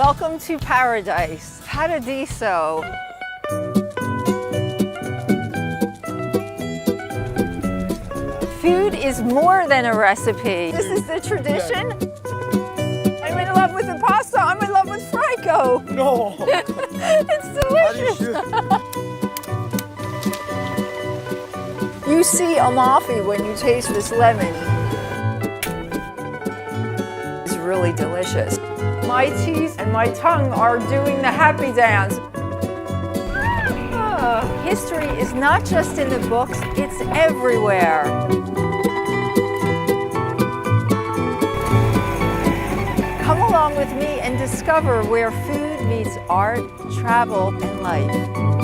Welcome to paradise, Paradiso. Food is more than a recipe. This is the tradition. I'm in love with the pasta. I'm in love with Franco. No. It's delicious. You see Amalfi when you taste this lemon. It's really delicious. My teeth and my tongue are doing the happy dance. History is not just in the books, it's everywhere. Come along with me and discover where food meets art, travel, and life.